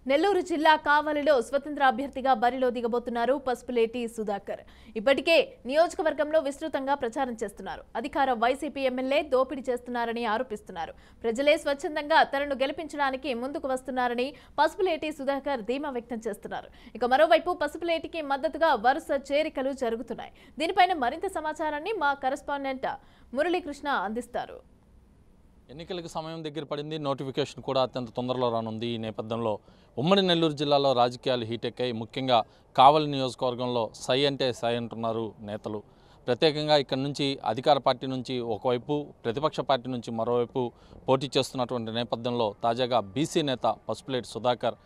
నెల్లూరు జిల్లా కావలిలో స్వతంత్ర అభ్యర్థిగా బరిలో దిగబోతున్నారు పసుపులేటి సుధాకర్. ఇప్పటికే నియోజకవర్గంలో విస్తృతంగా ప్రచారం చేస్తున్నారు. అధికార వైసీపీ ఎమ్మెల్యే దోపిడీ చేస్తున్నారని ఆరోపిస్తున్నారు. ప్రజలే స్వచ్ఛందంగా తనను గెలిపించడానికి ముందుకు వస్తున్నారని పసుపులేటి సుధాకర్ ధీమా వ్యక్తం చేస్తున్నారు. ఇక మరోవైపు పసుపులేటికి మద్దతుగా వరుస చేరికలు జరుగుతున్నాయి. దీనిపైన మరింత సమాచారాన్ని మా కరెస్పాండెంట్ మురళీకృష్ణ అందిస్తారు. ఎన్నికలకు సమయం దగ్గర పడింది. నోటిఫికేషన్ కూడా అత్యంత తొందరలో రానుంది. ఈ నేపథ్యంలో ఉమ్మడి నెల్లూరు జిల్లాలో రాజకీయాలు హీటెక్కాయి. ముఖ్యంగా కావలి నియోజకవర్గంలో సై అంటే సై అంటున్నారు నేతలు. ప్రత్యేకంగా ఇక్కడ నుంచి అధికార పార్టీ నుంచి ఒకవైపు, ప్రతిపక్ష పార్టీ నుంచి మరోవైపు పోటీ చేస్తున్నటువంటి నేపథ్యంలో తాజాగా బీసీ నేత పసుపులేటి సుధాకర్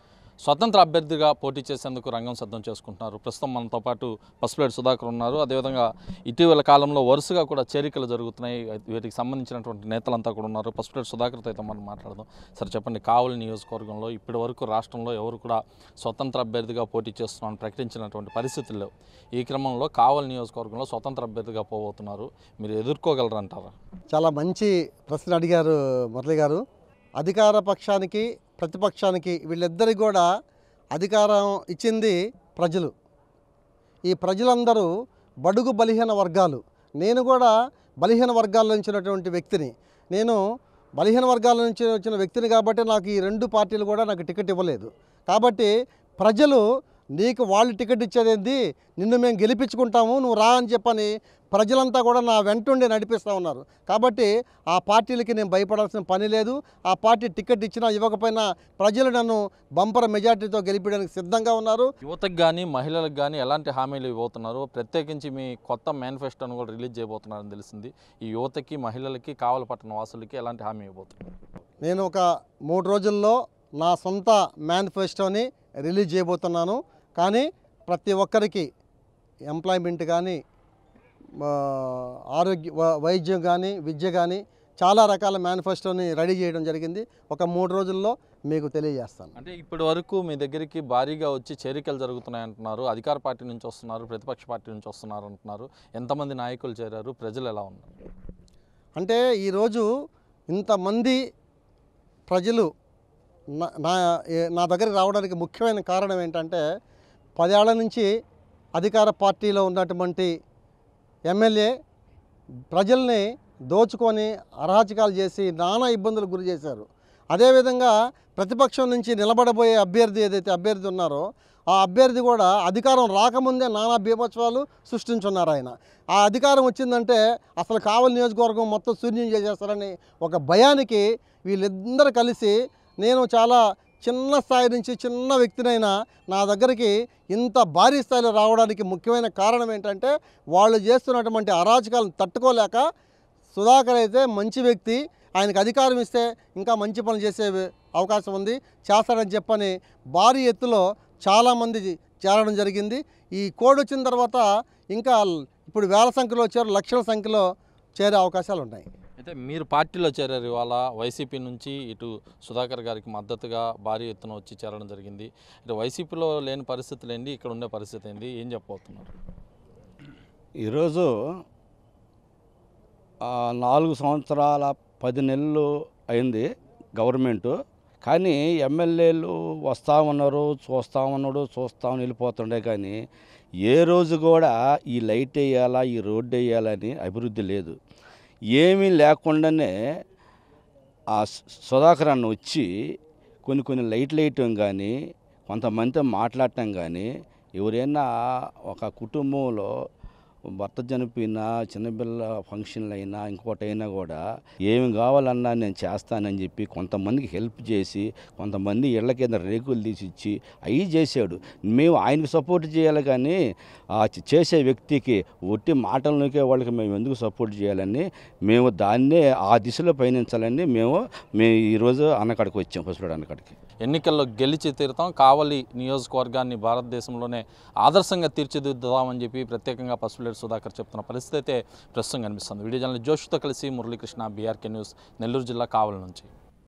స్వతంత్ర అభ్యర్థిగా పోటీ చేసేందుకు రంగం సిద్ధం చేసుకుంటున్నారు. ప్రస్తుతం మనతో పాటు పసుపులేటి సుధాకర్ ఉన్నారు. అదేవిధంగా ఇటీవల కాలంలో వరుసగా కూడా చేరికలు జరుగుతున్నాయి. వీటికి సంబంధించినటువంటి నేతలంతా కూడా ఉన్నారు. పసుపులేటి సుధాకర్తో అయితే మనం మాట్లాడదాం. సరే చెప్పండి, కావలి నియోజకవర్గంలో ఇప్పటి వరకు రాష్ట్రంలో ఎవరు కూడా స్వతంత్ర అభ్యర్థిగా పోటీ చేస్తున్నారని ప్రకటించినటువంటి పరిస్థితులు లేవు. ఈ క్రమంలో కావలి నియోజకవర్గంలో స్వతంత్ర అభ్యర్థిగా పోబోతున్నారు. మీరు ఎదుర్కోగలరంటారా? చాలా మంచి ప్రశ్న అడిగారు మురళి గారు. అధికార పక్షానికి, ప్రతిపక్షానికి వీళ్ళిద్దరికి కూడా అధికారం ఇచ్చింది ప్రజలు. ఈ ప్రజలందరూ బడుగు బలహీన వర్గాలు. నేను కూడా బలహీన వర్గాల నుంచి ఉన్నటువంటి వ్యక్తిని. నేను బలహీన వర్గాల నుంచి వచ్చిన వ్యక్తిని కాబట్టి నాకు ఈ రెండు పార్టీలు కూడా నాకు టికెట్ ఇవ్వలేదు. కాబట్టి ప్రజలు నీకు వాళ్ళు టికెట్ ఇచ్చేదేంది, నిన్ను మేము గెలిపించుకుంటాము, నువ్వు రా అని చెప్పని ప్రజలంతా కూడా నా వెంటుండి నడిపిస్తూ ఉన్నారు. కాబట్టి ఆ పార్టీలకి నేను భయపడాల్సిన పని లేదు. ఆ పార్టీ టికెట్ ఇచ్చినా ఇవ్వకపోయినా ప్రజలు నన్ను బంపర్ మెజార్టీతో గెలిపించడానికి సిద్ధంగా ఉన్నారు. యువతకు కానీ మహిళలకు కానీ ఎలాంటి హామీలు ఇవ్వబోతున్నారు? ప్రత్యేకించి మీ కొత్త మేనిఫెస్టోను కూడా రిలీజ్ చేయబోతున్నారని తెలిసింది. ఈ యువతకి, మహిళలకి, కావలి పట్టణ వాసులకి ఎలాంటి హామీ ఇవ్వబోతున్నారు? నేను ఒక 3 రోజుల్లో నా సొంత మేనిఫెస్టోని రిలీజ్ చేయబోతున్నాను. కానీ ప్రతి ఒక్కరికి ఎంప్లాయ్మెంట్ కానీ, వైద్యం కానీ, విద్య కానీ చాలా రకాల మేనిఫెస్టోని రెడీ చేయడం జరిగింది. ఒక 3 రోజుల్లో మీకు తెలియజేస్తాను. అంటే ఇప్పటి వరకు మీ దగ్గరికి భారీగా వచ్చి చేరికలు జరుగుతున్నాయి అంటున్నారు. అధికార పార్టీ నుంచి వస్తున్నారు, ప్రతిపక్ష పార్టీ నుంచి వస్తున్నారు అంటున్నారు. ఎంతమంది నాయకులు చేరారు? ప్రజలు ఎలా ఉన్నారు? అంటే ఈరోజు ఇంతమంది ప్రజలు నా దగ్గరికి రావడానికి ముఖ్యమైన కారణం ఏంటంటే, 10 ఏళ్ల నుంచి అధికార పార్టీలో ఉన్నటువంటి ఎమ్మెల్యే ప్రజల్ని దోచుకొని అరాచకాలు చేసి నానా ఇబ్బందులకు గురి చేశారు. అదేవిధంగా ప్రతిపక్షం నుంచి నిలబడబోయే అభ్యర్థి ఏదైతే అభ్యర్థి ఉన్నారో ఆ అభ్యర్థి కూడా అధికారం రాకముందే నానా బీభత్సాలు సృష్టించున్నారు. ఆయన ఆ అధికారం వచ్చిందంటే అసలు కావలి నియోజకవర్గం మొత్తం శూన్యం చేసేస్తారని ఒక భయానికి వీళ్ళందరూ కలిసి, నేను చాలా చిన్న స్థాయి నుంచి చిన్న వ్యక్తినైనా నా దగ్గరికి ఇంత భారీ స్థాయిలో రావడానికి ముఖ్యమైన కారణం ఏంటంటే, వాళ్ళు చేస్తున్నటువంటి అరాచకాలను తట్టుకోలేక సుధాకర్ అయితే మంచి వ్యక్తి, ఆయనకు అధికారం ఇస్తే ఇంకా మంచి పనులు చేసే అవకాశం ఉంది, చేస్తాడని చెప్పని భారీ ఎత్తులో చాలామంది చేరడం జరిగింది. ఈ కోడ్ వచ్చిన తర్వాత ఇంకా ఇప్పుడు వేల సంఖ్యలో వచ్చారు, లక్షల సంఖ్యలో చేరే అవకాశాలు ఉన్నాయి. అయితే మీరు పార్టీలో చేరారు. ఇవాళ వైసీపీ నుంచి ఇటు సుధాకర్ గారికి మద్దతుగా భారీ ఎత్తున వచ్చి చేరడం జరిగింది. ఇటు వైసీపీలో లేని పరిస్థితులు ఏంటి, ఇక్కడ ఉండే పరిస్థితి ఏంటి, ఏం చెప్పబోతున్నారు? ఈరోజు 4 సంవత్సరాల 10 నెలలు అయింది గవర్నమెంటు. కానీ ఎమ్మెల్యేలు వస్తూ ఉన్నారు, చూస్తామని వెళ్ళిపోతుండే. కానీ ఏ రోజు కూడా ఈ లైట్ వేయాలా, ఈ రోడ్డు వేయాలని అభివృద్ధి లేదు. ఏమీ లేకుండానే ఆ సుధాకర్ అన్న వచ్చి కొన్ని లైట్లు వేయటం కానీ, కొంతమందితో మాట్లాడటం కానీ, ఎవరైనా ఒక కుటుంబంలో భర్త చనిపోయినా, చిన్నపిల్ల ఫంక్షన్లు అయినా, ఇంకోటైనా కూడా ఏమి కావాలన్నా నేను చేస్తానని చెప్పి కొంతమందికి హెల్ప్ చేసి, కొంతమంది ఇళ్ల కింద రేకులు తీసి ఇచ్చి అవి చేశాడు. మేము ఆయనకు సపోర్ట్ చేయాలి కానీ ఆ చేసే వ్యక్తికి ఒట్టి మాటలకే వాళ్ళకి మేము ఎందుకు సపోర్ట్ చేయాలని, మేము దాన్నే ఆ దిశలో పయనించాలని మేము ఈరోజు అన్నకాడికి వచ్చాం, పసుపులేటి అన్నకాడికి. ఎన్నికల్లో గెలిచి తీరుతాం, కావలి నియోజకవర్గాన్ని భారతదేశంలోనే ఆదర్శంగా తీర్చిదిద్దామని చెప్పి ప్రత్యేకంగా పసుపులేటి సుధాకర్ చెప్తున్న పరిస్థితి అయితే ప్రస్తుతం కనిపిస్తుంది. వీడియో జర్నలిస్ట్ జోష్తో కలిసి మురళీకృష్ణ, బీఆర్కే న్యూస్, నెల్లూరు జిల్లా కావలి నుంచి.